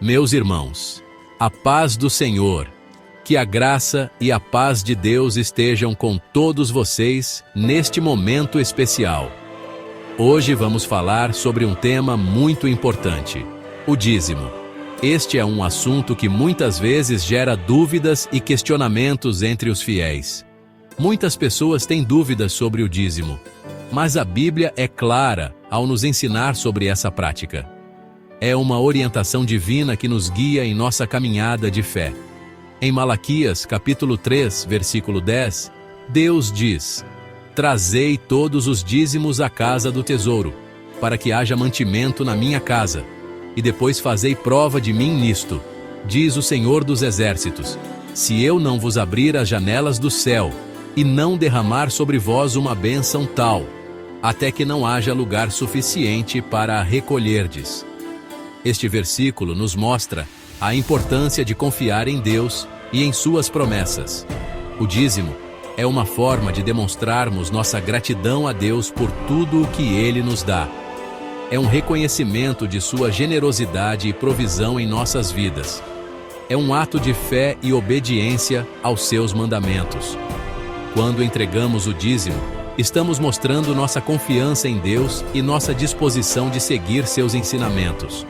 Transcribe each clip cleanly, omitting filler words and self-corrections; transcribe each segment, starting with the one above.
Meus irmãos, a paz do Senhor, que a graça e a paz de Deus estejam com todos vocês neste momento especial. Hoje vamos falar sobre um tema muito importante, o dízimo. Este é um assunto que muitas vezes gera dúvidas e questionamentos entre os fiéis. Muitas pessoas têm dúvidas sobre o dízimo, mas a Bíblia é clara ao nos ensinar sobre essa prática. É uma orientação divina que nos guia em nossa caminhada de fé. Em Malaquias, capítulo 3, versículo 10, Deus diz: "Trazei todos os dízimos à casa do tesouro, para que haja mantimento na minha casa, e depois fazei prova de mim nisto, diz o Senhor dos Exércitos, se eu não vos abrir as janelas do céu, e não derramar sobre vós uma bênção tal, até que não haja lugar suficiente para a recolherdes." Este versículo nos mostra a importância de confiar em Deus e em suas promessas. O dízimo é uma forma de demonstrarmos nossa gratidão a Deus por tudo o que Ele nos dá. É um reconhecimento de sua generosidade e provisão em nossas vidas. É um ato de fé e obediência aos seus mandamentos. Quando entregamos o dízimo, estamos mostrando nossa confiança em Deus e nossa disposição de seguir seus ensinamentos.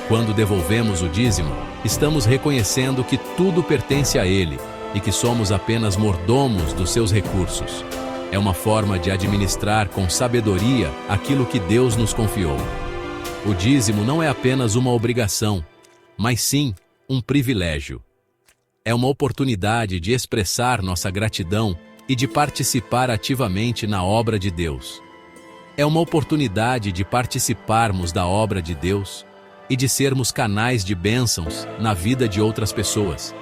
Quando devolvemos o dízimo, estamos reconhecendo que tudo pertence a Ele e que somos apenas mordomos dos seus recursos. É uma forma de administrar com sabedoria aquilo que Deus nos confiou. O dízimo não é apenas uma obrigação, mas sim um privilégio. É uma oportunidade de expressar nossa gratidão e de participar ativamente na obra de Deus. É uma oportunidade de participarmos da obra de Deus e de sermos canais de bênçãos na vida de outras pessoas.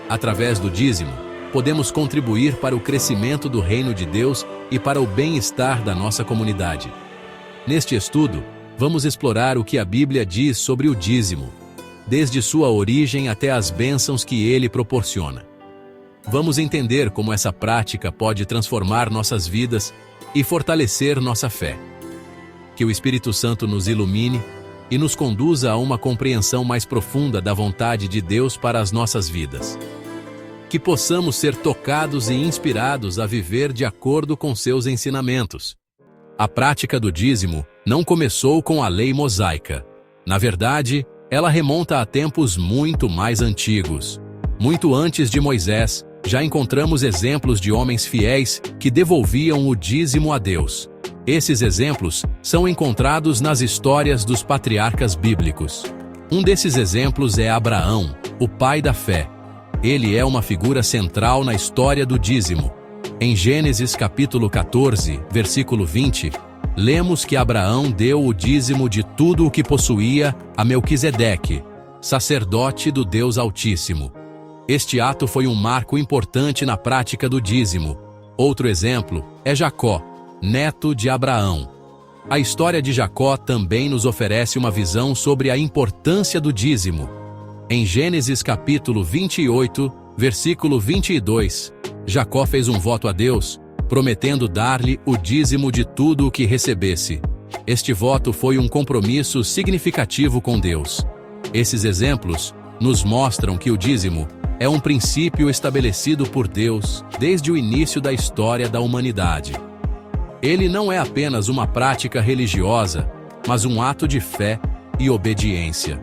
Através do dízimo, podemos contribuir para o crescimento do reino de Deus e para o bem-estar da nossa comunidade. Neste estudo, vamos explorar o que a Bíblia diz sobre o dízimo, desde sua origem até as bênçãos que ele proporciona. Vamos entender como essa prática pode transformar nossas vidas e fortalecer nossa fé. Que o Espírito Santo nos ilumine e nos conduza a uma compreensão mais profunda da vontade de Deus para as nossas vidas. Que possamos ser tocados e inspirados a viver de acordo com seus ensinamentos. A prática do dízimo não começou com a lei mosaica. Na verdade, ela remonta a tempos muito mais antigos. Muito antes de Moisés, já encontramos exemplos de homens fiéis que devolviam o dízimo a Deus. Esses exemplos são encontrados nas histórias dos patriarcas bíblicos. Um desses exemplos é Abraão, o pai da fé. Ele é uma figura central na história do dízimo. Em Gênesis capítulo 14, versículo 20, lemos que Abraão deu o dízimo de tudo o que possuía a Melquisedeque, sacerdote do Deus Altíssimo. Este ato foi um marco importante na prática do dízimo. Outro exemplo é Jacó, neto de Abraão. A história de Jacó também nos oferece uma visão sobre a importância do dízimo. Em Gênesis capítulo 28, versículo 22, Jacó fez um voto a Deus, prometendo dar-lhe o dízimo de tudo o que recebesse. Este voto foi um compromisso significativo com Deus. Esses exemplos nos mostram que o dízimo é um princípio estabelecido por Deus desde o início da história da humanidade. Ele não é apenas uma prática religiosa, mas um ato de fé e obediência.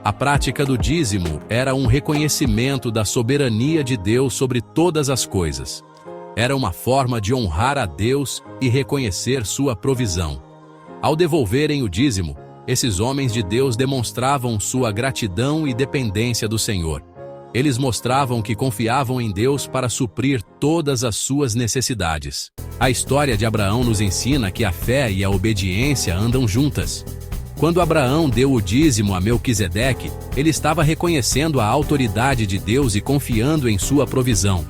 A prática do dízimo era um reconhecimento da soberania de Deus sobre todas as coisas. Era uma forma de honrar a Deus e reconhecer sua provisão. Ao devolverem o dízimo, esses homens de Deus demonstravam sua gratidão e dependência do Senhor. Eles mostravam que confiavam em Deus para suprir todas as suas necessidades. A história de Abraão nos ensina que a fé e a obediência andam juntas. Quando Abraão deu o dízimo a Melquisedeque, ele estava reconhecendo a autoridade de Deus e confiando em sua provisão.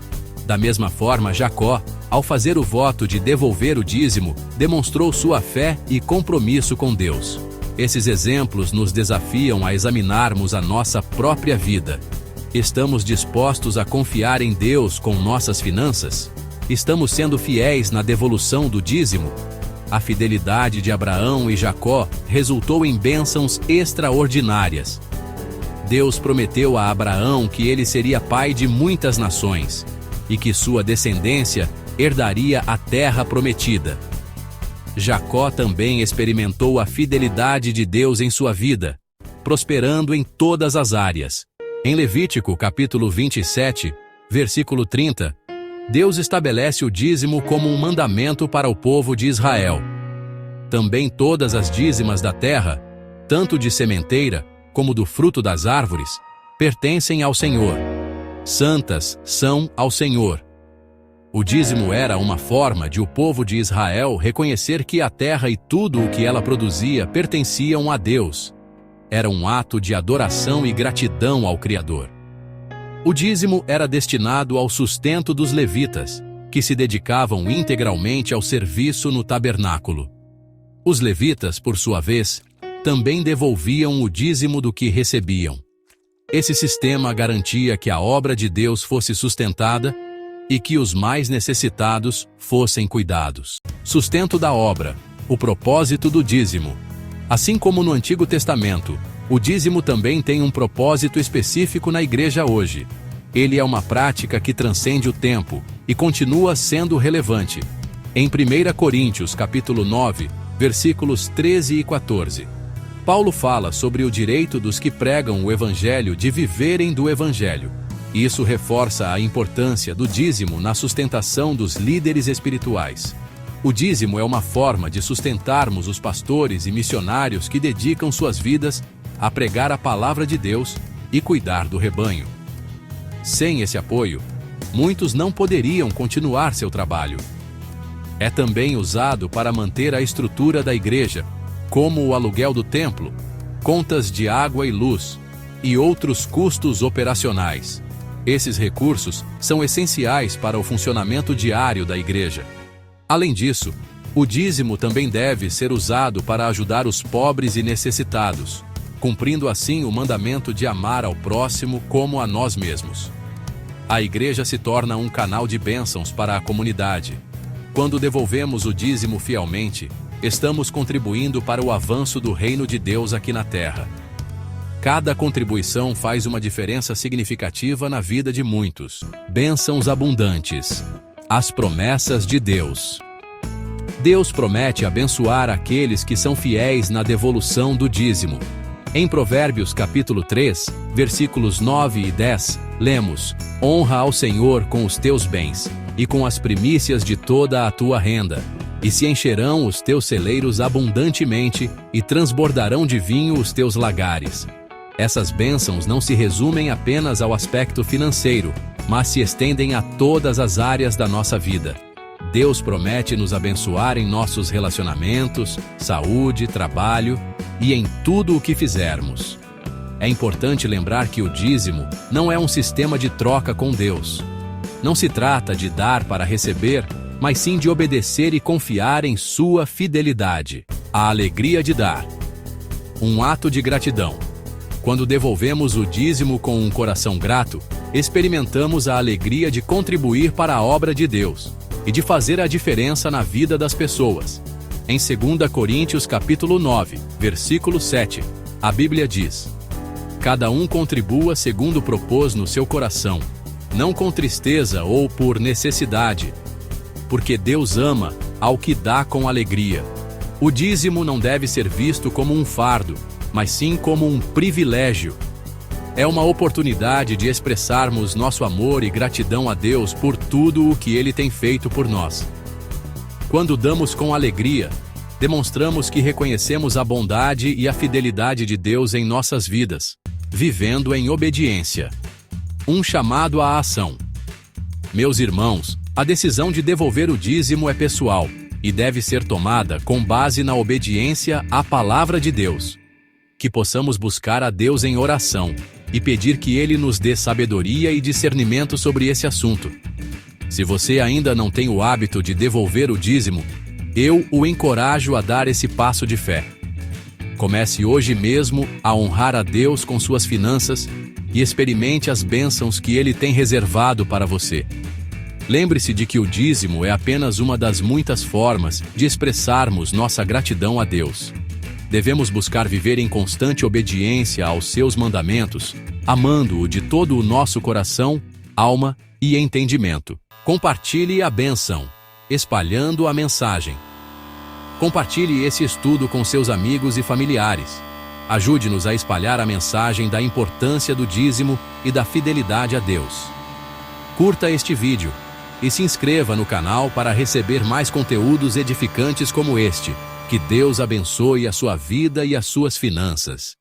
Da mesma forma, Jacó, ao fazer o voto de devolver o dízimo, demonstrou sua fé e compromisso com Deus. Esses exemplos nos desafiam a examinarmos a nossa própria vida. Estamos dispostos a confiar em Deus com nossas finanças? Estamos sendo fiéis na devolução do dízimo? A fidelidade de Abraão e Jacó resultou em bênçãos extraordinárias. Deus prometeu a Abraão que ele seria pai de muitas nações e que sua descendência herdaria a terra prometida. Jacó também experimentou a fidelidade de Deus em sua vida, prosperando em todas as áreas. Em Levítico, capítulo 27, versículo 30, Deus estabelece o dízimo como um mandamento para o povo de Israel. Também todas as dízimas da terra, tanto de sementeira como do fruto das árvores, pertencem ao Senhor. Santas são ao Senhor. O dízimo era uma forma de o povo de Israel reconhecer que a terra e tudo o que ela produzia pertenciam a Deus. Era um ato de adoração e gratidão ao Criador. O dízimo era destinado ao sustento dos levitas, que se dedicavam integralmente ao serviço no tabernáculo. Os levitas, por sua vez, também devolviam o dízimo do que recebiam. Esse sistema garantia que a obra de Deus fosse sustentada e que os mais necessitados fossem cuidados. Sustento da obra, o propósito do dízimo. Assim como no Antigo Testamento, o dízimo também tem um propósito específico na igreja hoje. Ele é uma prática que transcende o tempo e continua sendo relevante. Em 1 Coríntios, capítulo 9, versículos 13 e 14, Paulo fala sobre o direito dos que pregam o Evangelho de viverem do Evangelho. Isso reforça a importância do dízimo na sustentação dos líderes espirituais. O dízimo é uma forma de sustentarmos os pastores e missionários que dedicam suas vidas a pregar a palavra de Deus e cuidar do rebanho. Sem esse apoio, muitos não poderiam continuar seu trabalho. É também usado para manter a estrutura da igreja, como o aluguel do templo, contas de água e luz e outros custos operacionais. Esses recursos são essenciais para o funcionamento diário da igreja. Além disso, o dízimo também deve ser usado para ajudar os pobres e necessitados, cumprindo assim o mandamento de amar ao próximo como a nós mesmos. A igreja se torna um canal de bênçãos para a comunidade. Quando devolvemos o dízimo fielmente, estamos contribuindo para o avanço do reino de Deus aqui na terra. Cada contribuição faz uma diferença significativa na vida de muitos. Bênçãos abundantes. As promessas de Deus. Deus promete abençoar aqueles que são fiéis na devolução do dízimo. Em Provérbios capítulo 3, versículos 9 e 10, lemos: Honra ao Senhor com os teus bens, e com as primícias de toda a tua renda, e se encherão os teus celeiros abundantemente, e transbordarão de vinho os teus lagares. Essas bênçãos não se resumem apenas ao aspecto financeiro, mas se estendem a todas as áreas da nossa vida. Deus promete nos abençoar em nossos relacionamentos, saúde, trabalho e em tudo o que fizermos. É importante lembrar que o dízimo não é um sistema de troca com Deus. Não se trata de dar para receber, mas sim de obedecer e confiar em sua fidelidade. A alegria de dar. Um ato de gratidão. Quando devolvemos o dízimo com um coração grato, experimentamos a alegria de contribuir para a obra de Deus e de fazer a diferença na vida das pessoas. Em 2 Coríntios capítulo 9, versículo 7, a Bíblia diz: Cada um contribua segundo propôs no seu coração, não com tristeza ou por necessidade, porque Deus ama ao que dá com alegria. O dízimo não deve ser visto como um fardo, mas sim como um privilégio. É uma oportunidade de expressarmos nosso amor e gratidão a Deus por tudo o que Ele tem feito por nós. Quando damos com alegria, demonstramos que reconhecemos a bondade e a fidelidade de Deus em nossas vidas, vivendo em obediência. Um chamado à ação. Meus irmãos, a decisão de devolver o dízimo é pessoal e deve ser tomada com base na obediência à palavra de Deus. Que possamos buscar a Deus em oração e pedir que Ele nos dê sabedoria e discernimento sobre esse assunto. Se você ainda não tem o hábito de devolver o dízimo, eu o encorajo a dar esse passo de fé. Comece hoje mesmo a honrar a Deus com suas finanças e experimente as bênçãos que Ele tem reservado para você. Lembre-se de que o dízimo é apenas uma das muitas formas de expressarmos nossa gratidão a Deus. Devemos buscar viver em constante obediência aos seus mandamentos, amando-o de todo o nosso coração, alma e entendimento. Compartilhe a bênção, espalhando a mensagem. Compartilhe esse estudo com seus amigos e familiares. Ajude-nos a espalhar a mensagem da importância do dízimo e da fidelidade a Deus. Curta este vídeo e se inscreva no canal para receber mais conteúdos edificantes como este. Que Deus abençoe a sua vida e as suas finanças.